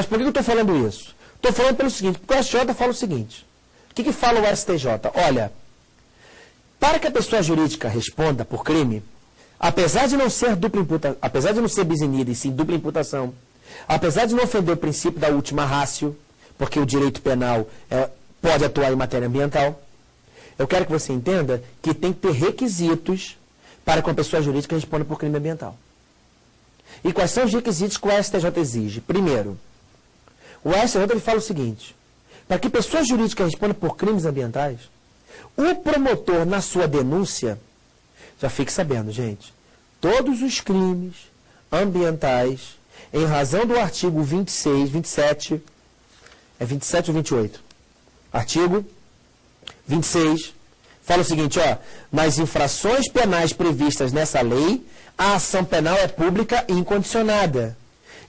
Mas por que eu estou falando isso? Estou falando pelo seguinte, porque o STJ fala o seguinte. O que fala o STJ? Olha, para que a pessoa jurídica responda por crime, apesar de não ser apesar de não ser bis in idem, e sim dupla imputação, apesar de não ofender o princípio da última ratio, porque o direito penal pode atuar em matéria ambiental, eu quero que você entenda que tem que ter requisitos para que uma pessoa jurídica responda por crime ambiental. E quais são os requisitos que o STJ exige? Primeiro, o STJ ele fala o seguinte, para que pessoa jurídica responda por crimes ambientais, o promotor na sua denúncia, já fique sabendo, gente, todos os crimes ambientais, em razão do artigo 27 ou 28? Artigo 26, fala o seguinte, ó, nas infrações penais previstas nessa lei, a ação penal é pública e incondicionada.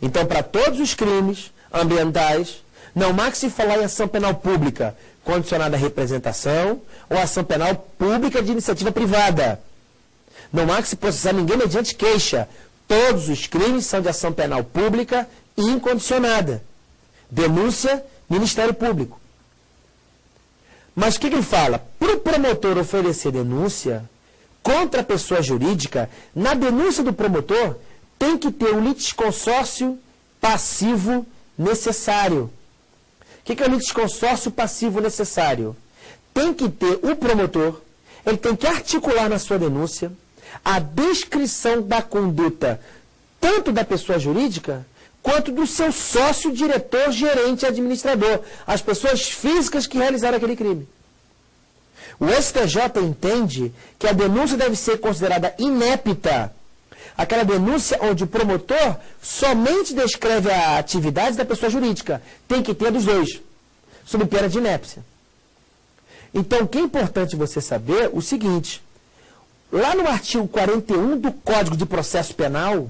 Então, para todos os crimes ambientais, não há que se falar em ação penal pública condicionada à representação ou ação penal pública de iniciativa privada. Não há que se processar ninguém mediante queixa. Todos os crimes são de ação penal pública e incondicionada. Denúncia, Ministério Público. Mas o que ele fala? Para o promotor oferecer denúncia contra a pessoa jurídica, na denúncia do promotor, tem que ter o litisconsórcio passivo necessário. O que é o litisconsórcio passivo necessário? Tem que ter o promotor, ele tem que articular na sua denúncia a descrição da conduta, tanto da pessoa jurídica, quanto do seu sócio, diretor, gerente, administrador, as pessoas físicas que realizaram aquele crime. O STJ entende que a denúncia deve ser considerada inépita, aquela denúncia onde o promotor somente descreve a atividade da pessoa jurídica. Tem que ter dos dois, sob pena de inépcia. Então, o que é importante você saber o seguinte, lá no artigo 41 do Código de Processo Penal,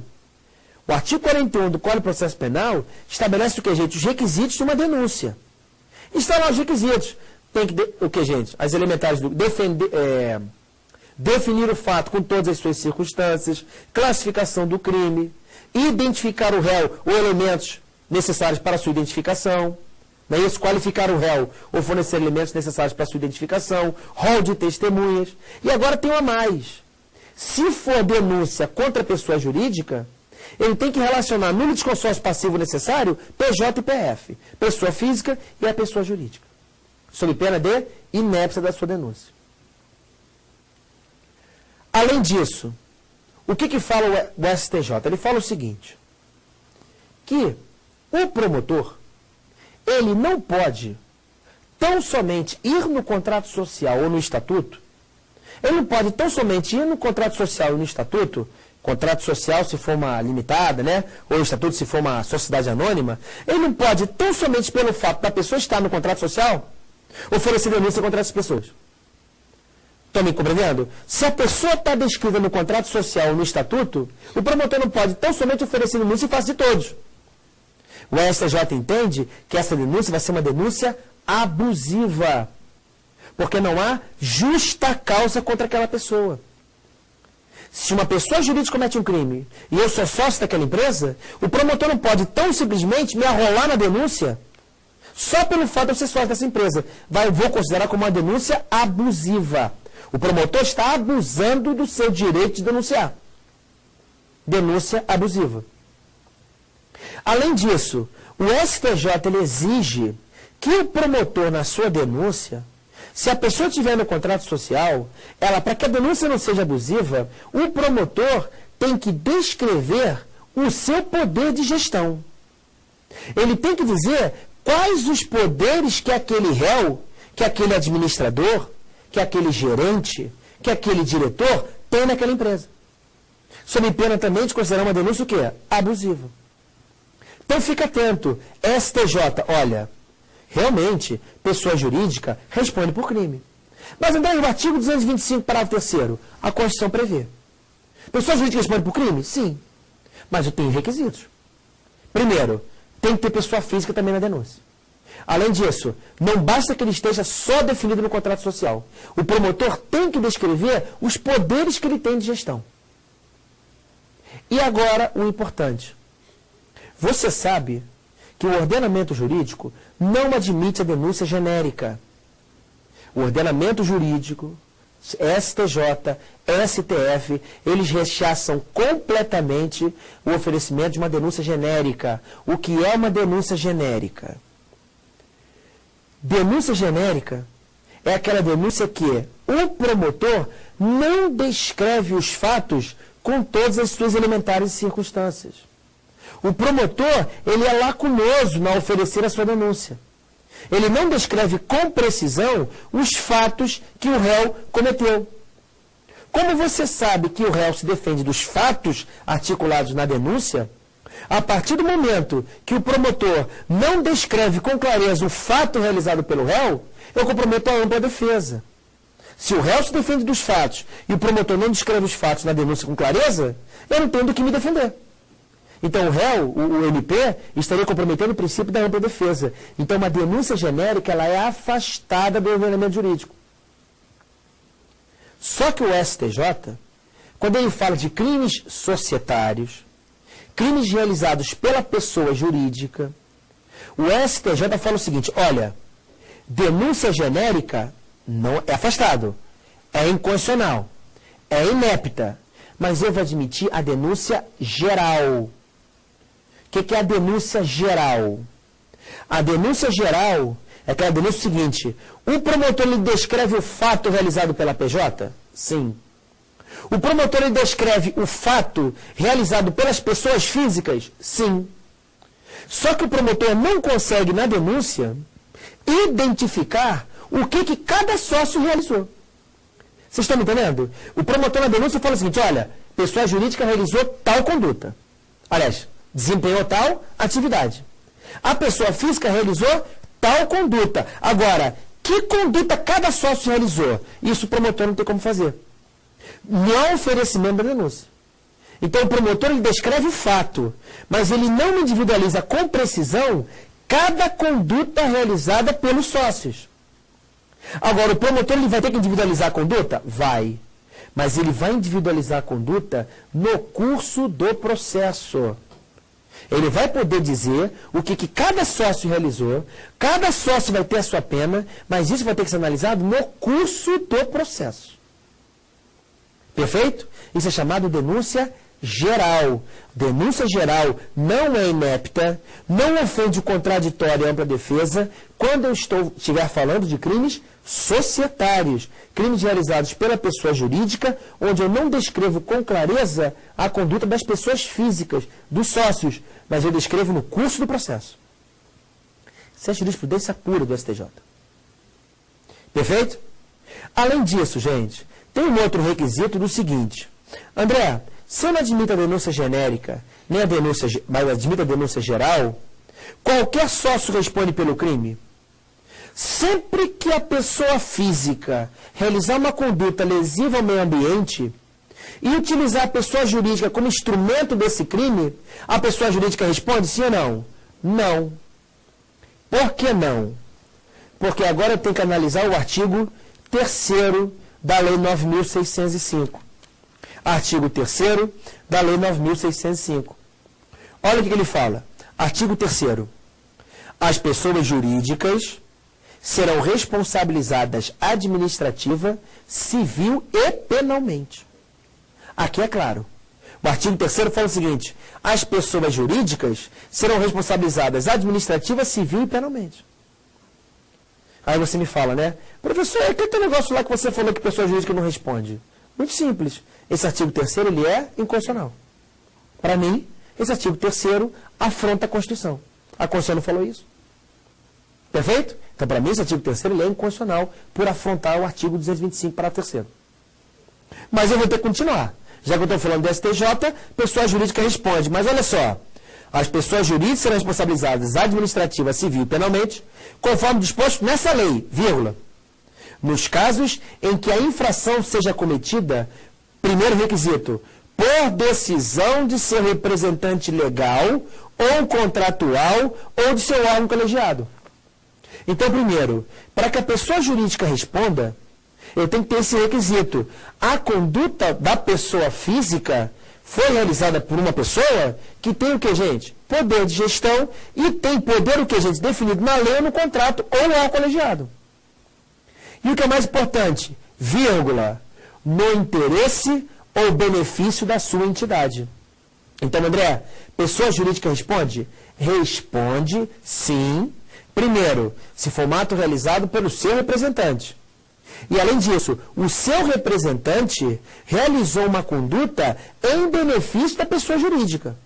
o artigo 41 do Código de Processo Penal estabelece o que, gente? Os requisitos de uma denúncia. Estão lá os requisitos. Tem que, o que, gente? As elementares do definir o fato com todas as suas circunstâncias, classificação do crime, identificar o réu ou elementos necessários para a sua identificação, não é isso? Qualificar o réu ou fornecer elementos necessários para a sua identificação, rol de testemunhas. E agora tem uma a mais. Se for denúncia contra a pessoa jurídica, ele tem que relacionar no litisconsórcio passivo necessário PJ e PF, pessoa física e a pessoa jurídica, sob pena de inépcia da sua denúncia. Além disso, o que fala o STJ? Ele fala o seguinte, que o promotor, ele não pode tão somente ir no contrato social ou no estatuto, ele não pode tão somente ir no contrato social ou no estatuto, contrato social se for uma limitada, né? Ou estatuto se for uma sociedade anônima, ele não pode tão somente pelo fato da pessoa estar no contrato social, oferecer denúncia contra essas pessoas. Estão me compreendendo? Se a pessoa está descrita no contrato social ou no estatuto, o promotor não pode tão somente oferecer denúncia em face de todos. O STJ entende que essa denúncia vai ser uma denúncia abusiva, porque não há justa causa contra aquela pessoa. Se uma pessoa jurídica comete um crime e eu sou sócio daquela empresa, o promotor não pode tão simplesmente me arrolar na denúncia só pelo fato de eu ser sócio dessa empresa. Vou considerar como uma denúncia abusiva. O promotor está abusando do seu direito de denunciar. Denúncia abusiva. Além disso, o STJ ele exige que o promotor, na sua denúncia, se a pessoa estiver no contrato social, para que a denúncia não seja abusiva, o promotor tem que descrever o seu poder de gestão. Ele tem que dizer quais os poderes que aquele réu, que aquele administrador, que aquele gerente, que aquele diretor tem naquela empresa. Sob pena também de considerar uma denúncia o quê? Abusiva. Então fica atento. STJ, olha, realmente, pessoa jurídica responde por crime. Mas, André, o artigo 225, parágrafo 3º, a Constituição prevê. Pessoa jurídica responde por crime? Sim. Mas eu tenho requisitos. Primeiro, tem que ter pessoa física também na denúncia. Além disso, não basta que ele esteja só definido no contrato social. O promotor tem que descrever os poderes que ele tem de gestão. E agora, o importante. Você sabe que o ordenamento jurídico não admite a denúncia genérica. O ordenamento jurídico, STJ, STF, eles rechaçam completamente o oferecimento de uma denúncia genérica. O que é uma denúncia genérica? Denúncia genérica é aquela denúncia que o promotor não descreve os fatos com todas as suas elementares circunstâncias. O promotor, ele é lacunoso na oferecer a sua denúncia. Ele não descreve com precisão os fatos que o réu cometeu. Como você sabe que o réu se defende dos fatos articulados na denúncia, a partir do momento que o promotor não descreve com clareza o fato realizado pelo réu, eu comprometo a ampla defesa. Se o réu se defende dos fatos e o promotor não descreve os fatos na denúncia com clareza, eu não tenho do que me defender. Então o réu, o MP, estaria comprometendo o princípio da ampla defesa. Então uma denúncia genérica ela é afastada do ordenamento jurídico. Só que o STJ, quando ele fala de crimes societários, crimes realizados pela pessoa jurídica, o STJ fala o seguinte, olha, denúncia genérica não é afastado, é inconstitucional, é inepta, mas eu vou admitir a denúncia geral. O que é a denúncia geral? A denúncia geral é aquela denúncia seguinte, o promotor ele descreve o fato realizado pela PJ? Sim. O promotor ele descreve o fato realizado pelas pessoas físicas? Sim. Só que o promotor não consegue, na denúncia, identificar o que cada sócio realizou. Vocês estão me entendendo? O promotor na denúncia fala o seguinte, olha, pessoa jurídica realizou tal conduta. Aliás, desempenhou tal atividade. A pessoa física realizou tal conduta. Agora, que conduta cada sócio realizou? Isso o promotor não tem como fazer. Não há oferecimento da denúncia. Então o promotor ele descreve o fato, mas ele não individualiza com precisão cada conduta realizada pelos sócios. Agora, o promotor ele vai ter que individualizar a conduta? Vai. Mas ele vai individualizar a conduta no curso do processo. Ele vai poder dizer o que cada sócio realizou, cada sócio vai ter a sua pena, mas isso vai ter que ser analisado no curso do processo. Perfeito? Isso é chamado denúncia geral. Denúncia geral não é inepta, não ofende o contraditório e a ampla defesa, quando eu estiver falando de crimes societários, crimes realizados pela pessoa jurídica, onde eu não descrevo com clareza a conduta das pessoas físicas, dos sócios, mas eu descrevo no curso do processo. Isso é jurisprudência pura do STJ. Perfeito? Além disso, gente, tem um outro requisito do seguinte. André, se eu não admito a denúncia genérica, nem a denúncia, mas admito a denúncia geral, qualquer sócio responde pelo crime? Sempre que a pessoa física realizar uma conduta lesiva ao meio ambiente e utilizar a pessoa jurídica como instrumento desse crime, a pessoa jurídica responde sim ou não? Não. Por que não? Porque agora eu tenho que analisar o artigo 3º da Lei 9.605. Artigo 3º da Lei 9.605. Olha o que ele fala. Artigo 3º. As pessoas jurídicas serão responsabilizadas administrativa, civil e penalmente. Aqui é claro. O artigo 3º fala o seguinte, as pessoas jurídicas serão responsabilizadas administrativa, civil e penalmente. Aí você me fala, né? Professor, aquele teu negócio lá que você falou que pessoa jurídica não responde. Muito simples. Esse artigo 3º, ele é inconstitucional. Para mim, esse artigo 3º afronta a Constituição. A Constituição não falou isso. Perfeito? Então, para mim, esse artigo 3º ele é inconstitucional por afrontar o artigo 225, parágrafo 3º. Mas eu vou ter que continuar. Já que eu estou falando do STJ, pessoa jurídica responde. Mas olha só, as pessoas jurídicas serão responsabilizadas administrativa, civil e penalmente, conforme disposto nessa lei, vírgula. Nos casos em que a infração seja cometida, primeiro requisito, por decisão de seu representante legal ou contratual ou de seu órgão colegiado. Então, primeiro, para que a pessoa jurídica responda, eu tenho que ter esse requisito. A conduta da pessoa física foi realizada por uma pessoa que tem o que, gente? poder de gestão e tem poder o que, gente? Definido na lei, no contrato ou no colegiado. E o que é mais importante? Vírgula, no interesse ou benefício da sua entidade. Então, André, pessoa jurídica responde? Responde, sim. Primeiro, se for um ato realizado pelo seu representante. E, além disso, o seu representante realizou uma conduta em benefício da pessoa jurídica.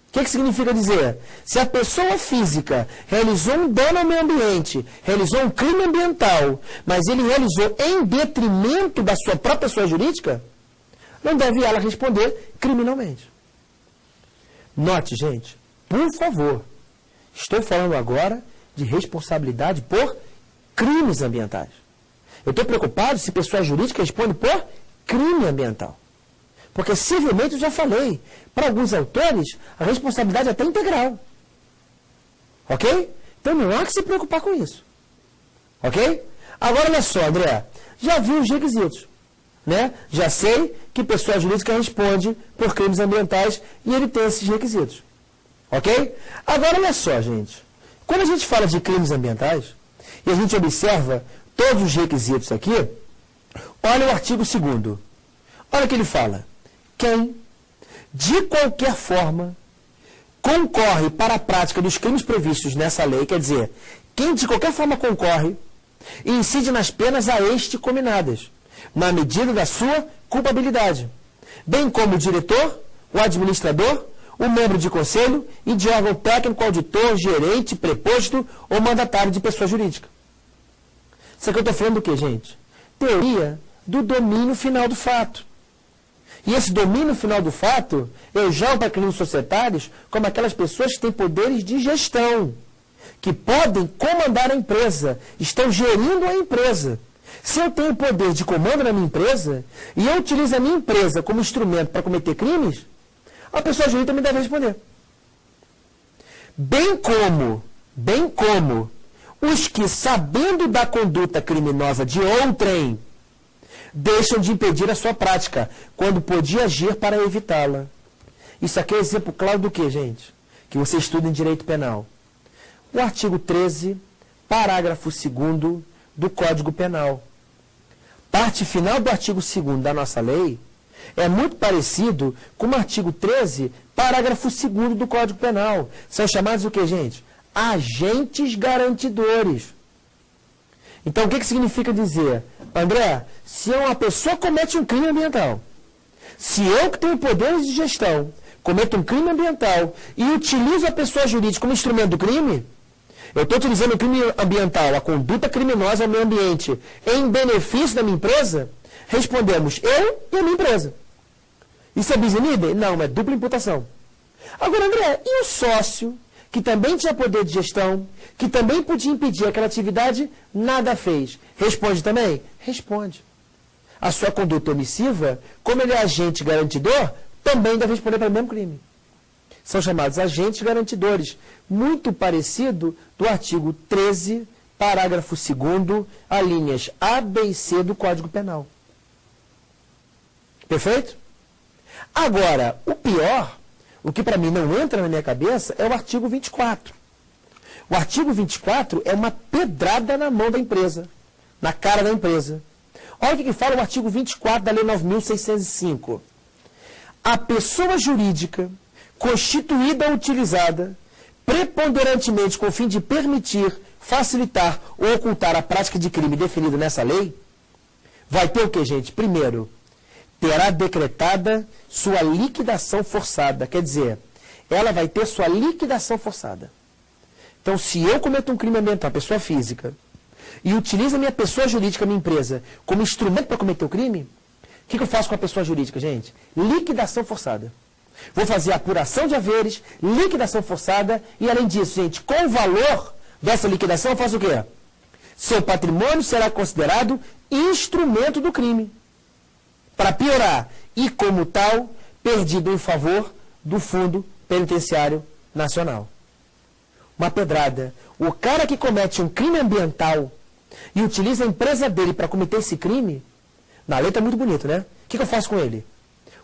O que significa dizer? Se a pessoa física realizou um dano ao meio ambiente, realizou um crime ambiental, mas ele realizou em detrimento da sua própria pessoa jurídica, não deve ela responder criminalmente. Note, gente, por favor, estou falando agora de responsabilidade por crimes ambientais. Eu estou preocupado se pessoa jurídica responde por crime ambiental. Porque, civilmente, eu já falei, para alguns autores, a responsabilidade é até integral. Ok? Então, não há que se preocupar com isso. Ok? Agora, olha só, André, já vi os requisitos. Né? Já sei que pessoa jurídica responde por crimes ambientais e ele tem esses requisitos. Ok? Agora, olha só, gente. Quando a gente fala de crimes ambientais, e a gente observa todos os requisitos aqui, olha o artigo 2º. Olha o que ele fala. Quem, de qualquer forma, concorre para a prática dos crimes previstos nessa lei, quer dizer, quem de qualquer forma concorre e incide nas penas a este cominadas, na medida da sua culpabilidade, bem como o diretor, o administrador, o membro de conselho e de órgão técnico, auditor, gerente, preposto ou mandatário de pessoa jurídica. Isso aqui eu estou falando do quê, gente? Teoria do domínio final do fato. E esse domínio final do fato, eu jogo para crimes societários como aquelas pessoas que têm poderes de gestão, que podem comandar a empresa, estão gerindo a empresa. Se eu tenho poder de comando na minha empresa, e eu utilizo a minha empresa como instrumento para cometer crimes, a pessoa jurídica também deve responder. Bem como os que, sabendo da conduta criminosa de outrem, deixam de impedir a sua prática, quando podia agir para evitá-la. Isso aqui é exemplo claro do que, gente? Que você estuda em direito penal. O artigo 13, parágrafo 2º do Código Penal. Parte final do artigo 2º da nossa lei é muito parecido com o artigo 13, parágrafo 2º do Código Penal. São chamados o que, gente? Agentes garantidores. Então, o que significa dizer? André, se uma pessoa comete um crime ambiental, se eu que tenho poderes de gestão cometo um crime ambiental e utilizo a pessoa jurídica como instrumento do crime, eu estou utilizando o crime ambiental, a conduta criminosa ao meio ambiente, em benefício da minha empresa, respondemos eu e a minha empresa. Isso é bis in idem? Não, é dupla imputação. Agora, André, e o sócio, que também tinha poder de gestão, que também podia impedir aquela atividade, nada fez. Responde também? Responde. A sua conduta omissiva, como ele é agente garantidor, também deve responder para o mesmo crime. São chamados agentes garantidores, muito parecido do artigo 13, parágrafo 2º, a linhas A, B e C do Código Penal. Perfeito? Agora, o pior, o que para mim não entra na minha cabeça, é o artigo 24. O artigo 24 é uma pedrada na mão da empresa, na cara da empresa. Olha o que fala o artigo 24 da Lei 9.605. A pessoa jurídica constituída ou utilizada preponderantemente com o fim de permitir, facilitar ou ocultar a prática de crime definido nessa lei, vai ter o que, gente? Primeiro, terá decretada sua liquidação forçada. Quer dizer, ela vai ter sua liquidação forçada. Então, se eu cometo um crime ambiental, pessoa física, e utilizo a minha pessoa jurídica, minha empresa, como instrumento para cometer o crime, o que eu faço com a pessoa jurídica, gente? Liquidação forçada. Vou fazer apuração de haveres, liquidação forçada, e além disso, gente, com o valor dessa liquidação, eu faço o quê? Seu patrimônio será considerado instrumento do crime. Para piorar, e como tal, perdido em favor do Fundo Penitenciário Nacional. Uma pedrada. O cara que comete um crime ambiental e utiliza a empresa dele para cometer esse crime, na lei está muito bonito, né? O que eu faço com ele?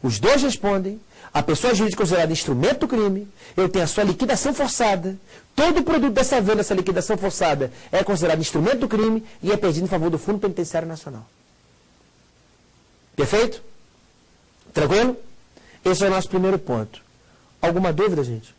Os dois respondem, a pessoa jurídica é considerada instrumento do crime, eu tenho a sua liquidação forçada, todo o produto dessa venda, essa liquidação forçada, é considerado instrumento do crime e é perdido em favor do Fundo Penitenciário Nacional. Perfeito? Tranquilo? Esse é o nosso primeiro ponto. Alguma dúvida, gente?